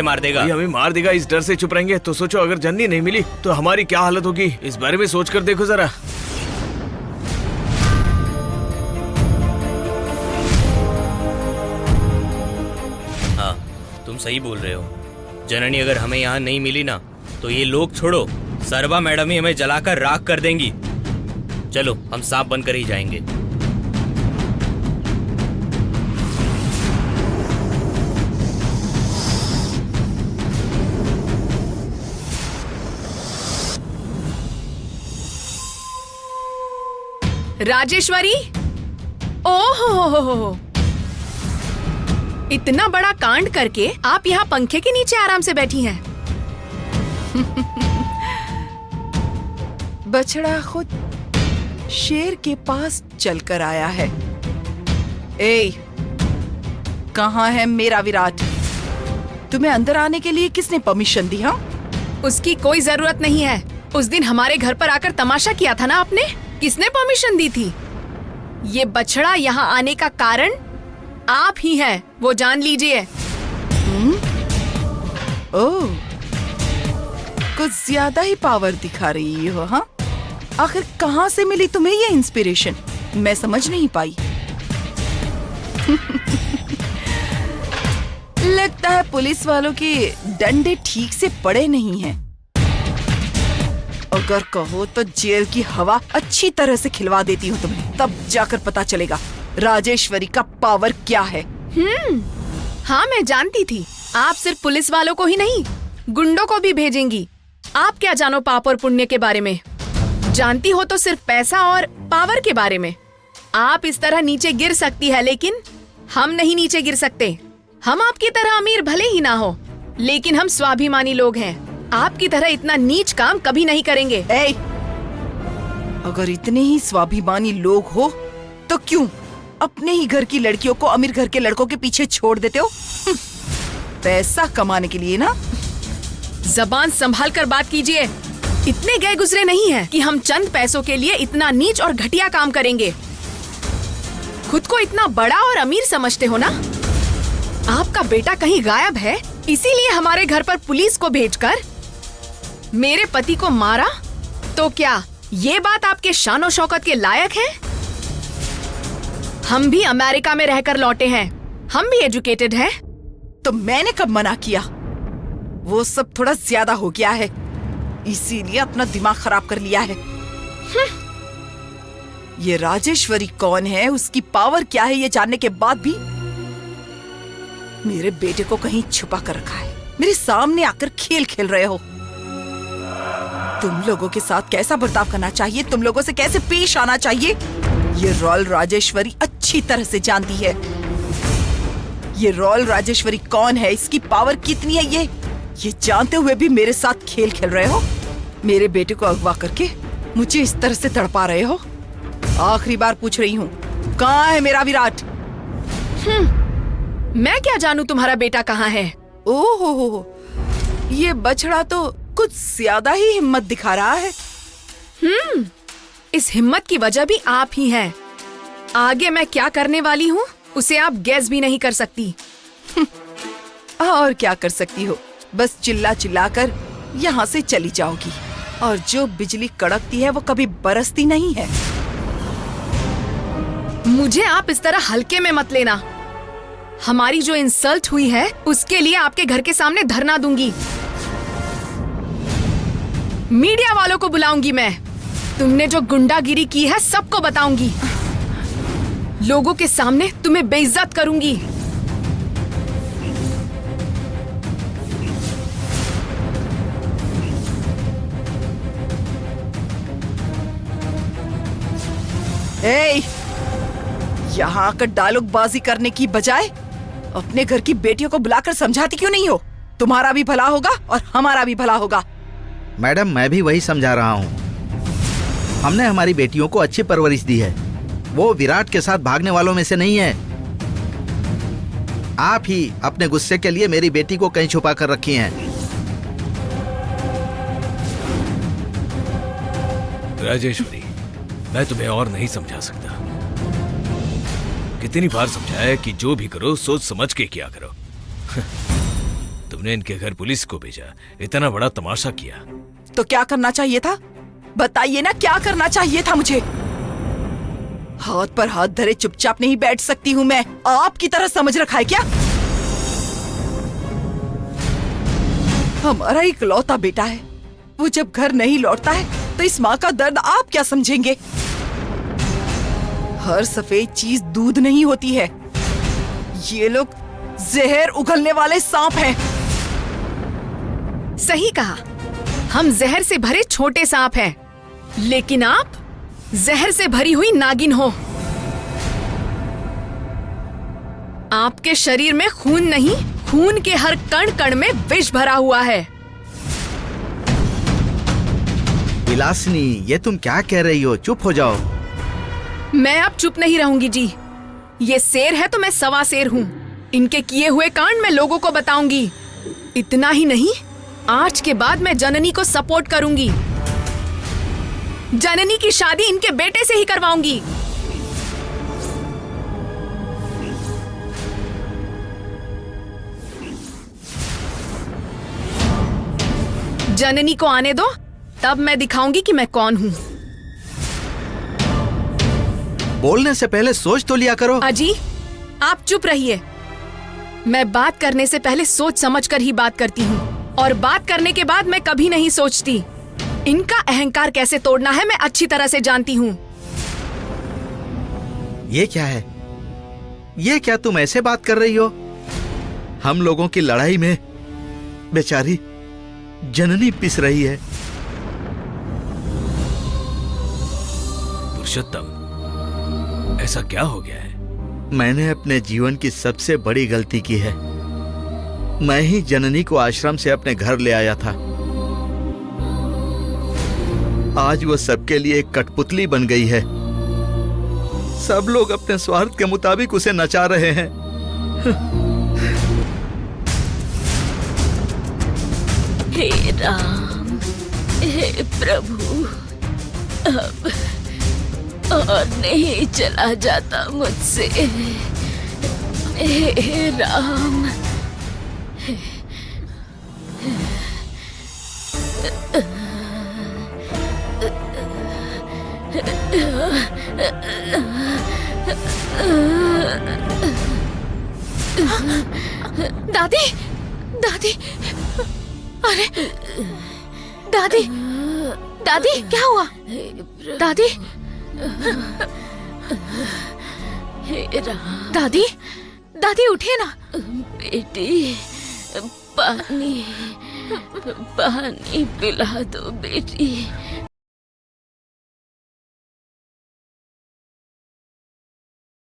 मार देगा। हमें मार देगा, इस डर से चुप रहेंगे तो सोचो अगर जननी नहीं मिली तो हमारी क्या हालत होगी, इस बारे में सोच कर देखो जरा। हाँ, तुम सही बोल रहे हो। जननी अगर हमें यहाँ नहीं मिली ना तो ये लोग छोड़ो, सरबा मैडम ही हमें जलाकर राख कर देंगी। चलो हम सांप बनकर ही जाएंगे। राजेश्वरी, ओहो, इतना बड़ा कांड करके आप यहाँ पंखे के नीचे आराम से बैठी हैं। बछड़ा खुद शेर के पास चलकर आया है। ए, कहाँ है मेरा विराट? तुम्हें अंदर आने के लिए किसने परमिशन दी? हाँ, उसकी कोई जरूरत नहीं है। उस दिन हमारे घर पर आकर तमाशा किया था ना आपने, किसने परमिशन दी थी? ये बछड़ा यहाँ आने का कारण आप ही हैं, वो जान लीजिए। ओह, कुछ ज्यादा ही पावर दिखा रही हो। हाँ, आखिर कहाँ से मिली तुम्हें ये इंस्पिरेशन? मैं समझ नहीं पाई। लगता है पुलिस वालों के डंडे ठीक से पड़े नहीं हैं। अगर कहो तो जेल की हवा अच्छी तरह से खिलवा देती हूँ तुम्हें, तब जाकर पता चलेगा राजेश्वरी का पावर क्या है। हाँ, मैं जानती थी आप सिर्फ पुलिस वालों को ही नहीं, गुंडों को भी भेजेंगी। आप क्या जानो पाप और पुण्य के बारे में? जानती हो तो सिर्फ पैसा और पावर के बारे में। आप इस तरह नीचे गिर सकती है, लेकिन हम नहीं नीचे गिर सकते। हम आपकी तरह अमीर भले ही ना हो, लेकिन हम स्वाभिमानी लोग हैं। आपकी तरह इतना नीच काम कभी नहीं करेंगे। ए, अगर इतने ही स्वाभिमानी लोग हो तो क्यों अपने ही घर की लड़कियों को अमीर घर के लड़कों के पीछे छोड़ देते हो? पैसा कमाने के लिए ना। जबान संभाल कर बात कीजिए। इतने गए गुजरे नहीं हैं कि हम चंद पैसों के लिए इतना नीच और घटिया काम करेंगे। खुद को इतना बड़ा और अमीर समझते हो ना? आपका बेटा कहीं गायब है, इसीलिए हमारे घर पर पुलिस को भेजकर मेरे पति को मारा। तो क्या ये बात आपके शान और शौकत के लायक है? हम भी अमेरिका में रहकर लौटे हैं, हम भी एजुकेटेड हैं। तो मैंने कब मना किया? वो सब थोड़ा ज्यादा हो गया है, इसीलिए अपना दिमाग खराब कर लिया है। ये राजेश्वरी कौन है, उसकी पावर क्या है, ये जानने के बाद भी मेरे बेटे को कहीं छुपा कर रखा है। मेरे सामने आकर खेल खेल रहे हो। तुम लोगों के साथ कैसा बर्ताव करना चाहिए, तुम लोगों से कैसे पेश आना चाहिए, ये रॉयल राजेश्वरी अच्छी तरह से जानती है। ये रॉयल राजेश्वरी कौन है, इसकी पावर कितनी है, ये जानते हुए भी मेरे साथ खेल खेल रहे हो। मेरे बेटे को अगवा करके मुझे इस तरह से तड़पा रहे हो। आखिरी बार पूछ रही हूँ, कहाँ है मेरा विराट? मैं क्या जानूं तुम्हारा बेटा कहाँ है? ओहो, ये बछड़ा तो कुछ ज्यादा ही हिम्मत दिखा रहा है। इस हिम्मत की वजह भी आप ही हैं। आगे मैं क्या करने वाली हूँ उसे आप गैस भी नहीं कर सकती। और क्या कर सकती हो, बस चिल्ला चिल्ला कर यहाँ से चली जाओगी। और जो बिजली कड़कती है वो कभी बरसती नहीं है। मुझे आप इस तरह हल्के में मत लेना। हमारी जो इंसल्ट हुई है उसके लिए आपके घर के सामने धरना दूंगी। मीडिया वालों को बुलाऊंगी मैं। तुमने जो गुंडागिरी की है सबको बताऊंगी। लोगों के सामने तुम्हें बेइज्जत करूंगी। ए, यहाँ आकर डायलॉग बाजी करने की बजाय अपने घर की बेटियों को बुलाकर समझाती क्यों नहीं हो? तुम्हारा भी भला होगा और हमारा भी भला होगा। मैडम, मैं भी वही समझा रहा हूँ। हमने हमारी बेटियों को अच्छी परवरिश दी है, वो विराट के साथ भागने वालों में से नहीं है। आप ही अपने गुस्से के लिए मेरी बेटी को कहीं छुपा कर रखी हैं। राजेश्वरी, मैं तुम्हें और नहीं समझा सकता। कितनी बार समझाया कि जो भी करो सोच समझ के किया करो। तुमने इनके घर पुलिस को भेजा, इतना बड़ा तमाशा किया। तो क्या करना चाहिए था? बताइए ना, क्या करना चाहिए था मुझे? हाथ पर हाथ धरे चुपचाप नहीं बैठ सकती हूँ मैं। आपकी तरह समझ रखा है क्या? हमारा इकलौता बेटा है, वो जब घर नहीं लौटता है तो इस माँ का दर्द आप क्या समझेंगे? हर सफेद चीज दूध नहीं होती है। ये लोग जहर उगलने वाले सांप हैं। सही कहा, हम जहर से भरे छोटे सांप हैं, लेकिन आप जहर से भरी हुई नागिन हो। आपके शरीर में खून नहीं, खून के हर कण कण में विष भरा हुआ है। विलासिनी, ये तुम क्या कह रही हो? चुप हो जाओ। मैं अब चुप नहीं रहूंगी जी। ये शेर है तो मैं सवा शेर हूँ। इनके किए हुए कांड मैं लोगों को बताऊंगी। इतना ही नहीं, आज के बाद मैं जननी को सपोर्ट करूंगी। जननी की शादी इनके बेटे से ही करवाऊंगी। जननी को आने दो, तब मैं दिखाऊंगी कि मैं कौन हूँ। बोलने से पहले सोच तो लिया करो। अजी, आप चुप रहिए। मैं बात करने से पहले सोच समझ कर ही बात करती हूँ, और बात करने के बाद मैं कभी नहीं सोचती। इनका अहंकार कैसे तोड़ना है मैं अच्छी तरह से जानती हूँ। ये क्या है? ये क्या तुम ऐसे बात कर रही हो? हम लोगों की लड़ाई में बेचारी जननी पिस रही है। पुरुषोत्तम, ऐसा क्या हो गया है? मैंने अपने जीवन की सबसे बड़ी गलती की है। मैं ही जननी को आश्रम से अपने घर ले आया था। आज वो सबके लिए एक कठपुतली बन गई है। सब लोग अपने स्वार्थ के मुताबिक उसे नचा रहे हैं। हे राम, हे प्रभु, अब और नहीं चला जाता मुझसे। हे राम, दादी, दादी, अरे दादी, दादी क्या हुआ? दादी, हे राम, दादी, दादी उठिए ना। बेटी, पानी पानी पिला दो बेटी।